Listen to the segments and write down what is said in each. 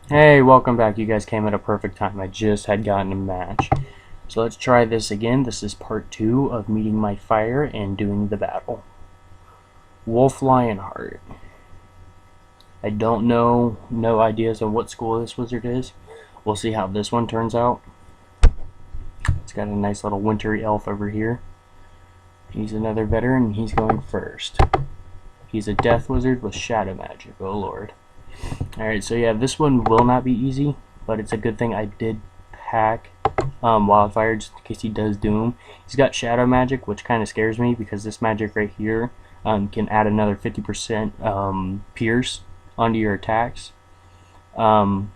Hey, welcome back. You guys came at a perfect time. I just had gotten a match. So let's try this again. This is part 2 of meeting my fire and doing the battle. Wolf Lionheart. I don't know, no ideas on what school this wizard is. We'll see how this one turns out. It's got a nice little wintry elf over here. He's another veteran, he's going first. He's a death wizard with shadow magic, oh lord. Alright, so yeah, this one will not be easy, but it's a good thing I did pack Wildfire just in case he does doom. He's got shadow magic, which kind of scares me because this magic right here can add another 50% pierce onto your attacks. And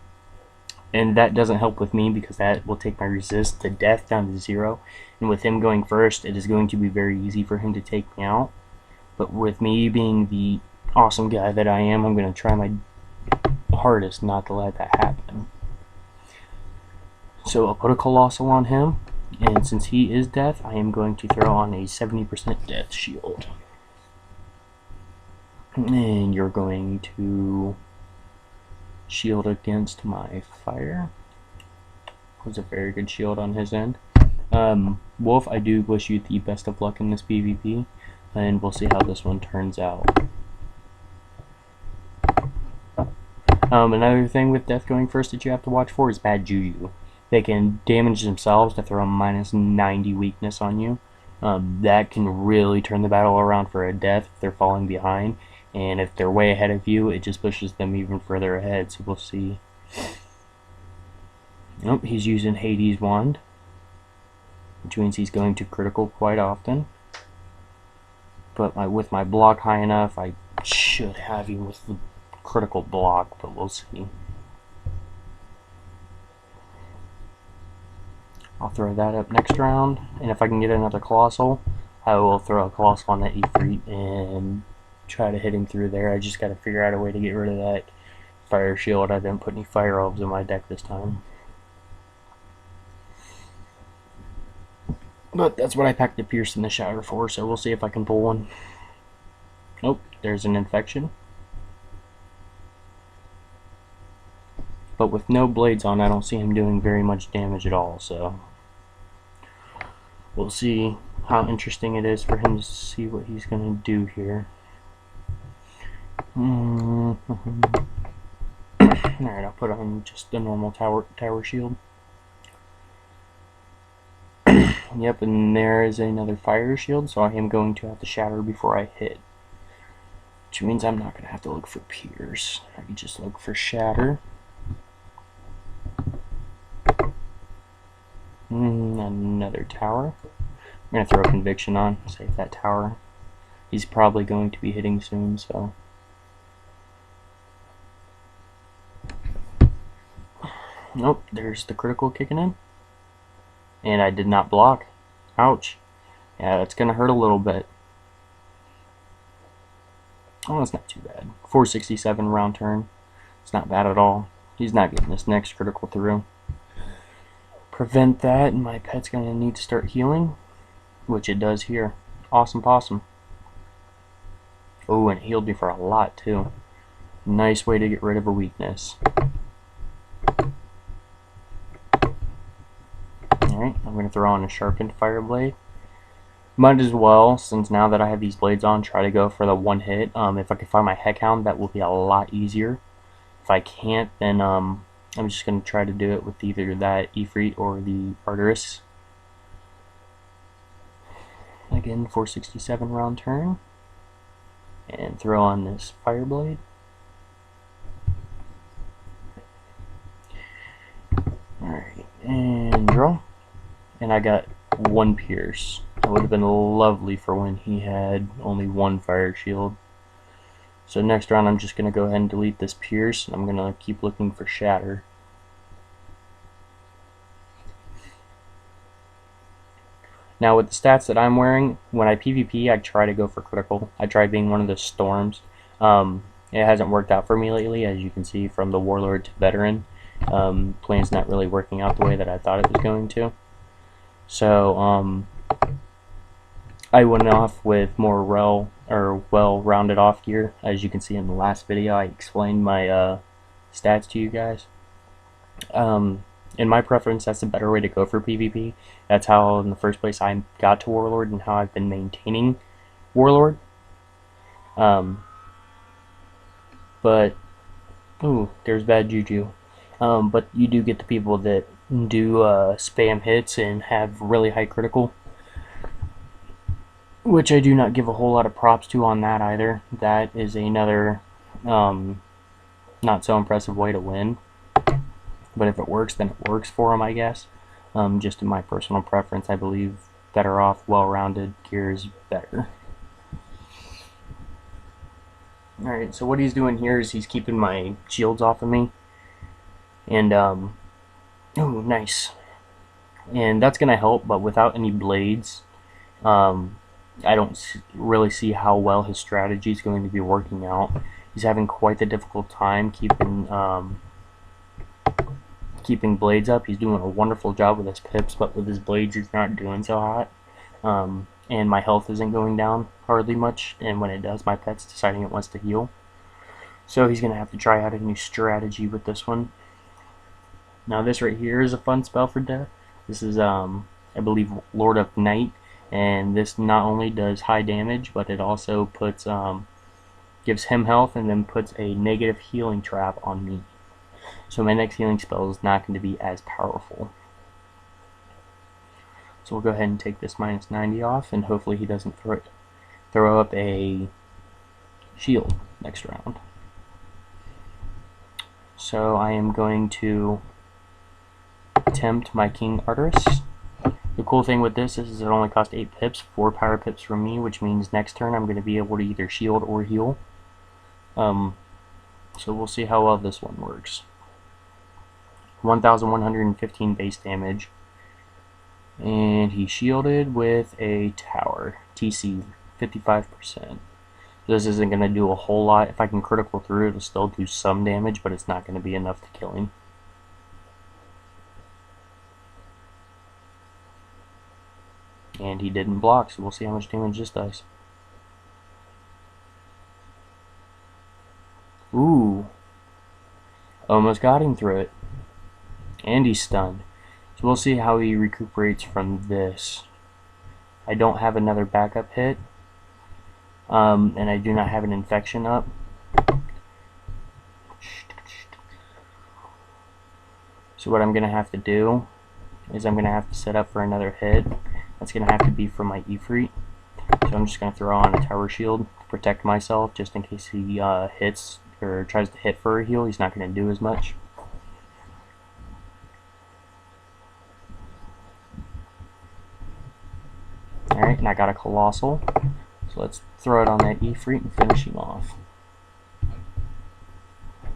that doesn't help with me because that will take my resist to death down to 0. And with him going first, it is going to be very easy for him to take me out. But with me being the awesome guy that I am, I'm going to try my hardest not to let that happen. So I'll put a Colossal on him, and since he is death, I am going to throw on a 70% death shield. And you're going to shield against my fire. That was a very good shield on his end. Wolf, I do wish you the best of luck in this PvP, and we'll see how this one turns out. Another thing with death going first that you have to watch for is bad juju. They can damage themselves to throw a minus 90 weakness on you. That can really turn the battle around for a death if they're falling behind. And if they're way ahead of you, it just pushes them even further ahead. So we'll see. Nope, he's using Hades' wand, which means he's going to critical quite often. But with my block high enough, I should have him with the critical block, but we'll see. I'll throw that up next round, and if I can get another Colossal, I will throw a Colossal on that Ifrit and try to hit him through there. I just gotta figure out a way to get rid of that fire shield. I didn't put any fire elves in my deck this time. But that's what I packed the Pierce and the Shatter for, so we'll see if I can pull one. Nope, there's an infection. But with no blades on, I don't see him doing very much damage at all, so we'll see how interesting it is for him to see what he's going to do here. Alright, I'll put on just the normal tower shield. Yep, and there is another fire shield, so I am going to have to shatter before I hit. Which means I'm not going to have to look for pierce. I can just look for shatter. Another tower. I'm going to throw a conviction on, save that tower. He's probably going to be hitting soon, so. Nope, there's the critical kicking in. And I did not block. Ouch. Yeah, that's going to hurt a little bit. Oh, that's not too bad. 467 round turn. It's not bad at all. He's not getting this next critical through. Prevent that, and my pet's going to need to start healing, which it does here. Awesome possum. Oh, and it healed me for a lot, too. Nice way to get rid of a weakness. Alright, I'm going to throw on a sharpened fire blade. Might as well, since now that I have these blades on, try to go for the one hit. If I can find my Heckhound, that will be a lot easier. If I can't, then I'm just going to try to do it with either that Ifrit or the Arteris. Again, 467 round turn. And throw on this Fireblade. Alright, and draw. And I got one pierce. That would have been lovely for when he had only one fire shield. So next round I'm just going to go ahead and delete this pierce, and I'm going to keep looking for shatter. Now with the stats that I'm wearing, when I PvP I try to go for critical. I try being one of the storms. It hasn't worked out for me lately, as you can see from the Warlord to Veteran. Playing's not really working out the way that I thought it was going to. So I went off with more well-rounded off gear. As you can see in the last video, I explained my stats to you guys. In my preference, that's the better way to go for PvP. That's how, in the first place, I got to Warlord and how I've been maintaining Warlord. But, ooh, there's bad juju. But you do get the people that do spam hits and have really high critical, which I do not give a whole lot of props to on that either. That is another not so impressive way to win. But if it works, then it works for them, I guess. Just in my personal preference, I believe better off, well-rounded gear is better. Alright, so what he's doing here is he's keeping my shields off of me. And, oh, nice. And that's going to help, but without any blades, I don't really see how well his strategy is going to be working out. He's having quite the difficult time keeping blades up. He's doing a wonderful job with his pips, but with his blades he's not doing so hot. And my health isn't going down hardly much, and when it does, my pet's deciding it wants to heal. So he's going to have to try out a new strategy with this one. Now this right here is a fun spell for death. This is, I believe, Lord of Night, and this not only does high damage, but it also puts, gives him health and then puts a negative healing trap on me. So my next healing spell is not going to be as powerful. So we'll go ahead and take this -90 off, and hopefully he doesn't throw up a shield next round. So I am going to attempt my King Arteris. The cool thing with this is it only costs 8 pips, 4 power pips from me, which means next turn I'm going to be able to either shield or heal. So we'll see how well this one works. 1,115 base damage, and he shielded with a tower. TC 55%. This isn't going to do a whole lot. If I can critical through, it'll still do some damage, but it's not going to be enough to kill him. And he didn't block, so we'll see how much damage this does. Ooh. Almost got him through it. And he's stunned. So we'll see how he recuperates from this. I don't have another backup hit. And I do not have an infection up. So what I'm going to have to do is I'm going to have to set up for another hit. That's going to have to be from my Ifrit. So I'm just going to throw on a tower shield to protect myself, just in case he hits or tries to hit for a heal. He's not going to do as much. Alright, and I got a Colossal. So let's throw it on that Ifrit and finish him off.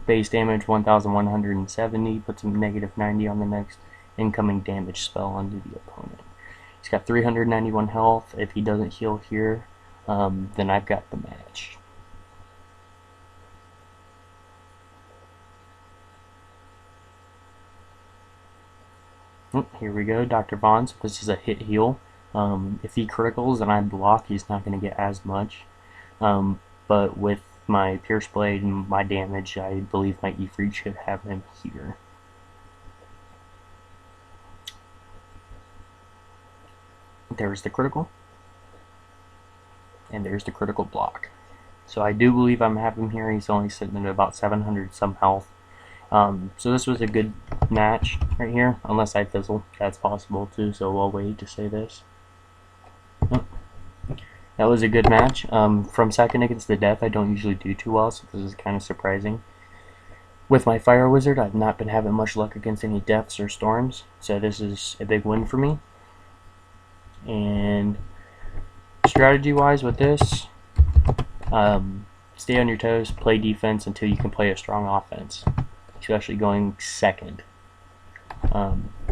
Base damage 1,170, puts him -90 on the next incoming damage spell onto the opponent. He's got 391 health. If he doesn't heal here, then I've got the match. Here we go, Dr. Vaughn. So this is a hit heal. If he criticals and I block, he's not going to get as much. But with my Pierce Blade and my damage, I believe my Ifrit should have him here. There's the critical. And there's the critical block. So I do believe I'm having him here. He's only sitting at about 700 some health. So this was a good match right here, unless I fizzle. That's possible too, so I'll wait to say this. That was a good match. From second against the death, I don't usually do too well, so this is kind of surprising. With my Fire Wizard, I've not been having much luck against any deaths or storms, so this is a big win for me. And strategy-wise with this, stay on your toes, play defense until you can play a strong offense, especially going second.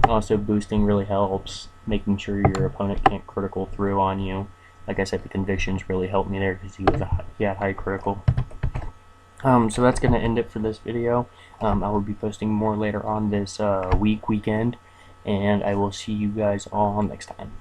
Also, boosting really helps, making sure your opponent can't critical through on you. Like I said, the convictions really helped me there because he had high critical. So that's going to end it for this video. I will be posting more later on this weekend, and I will see you guys all next time.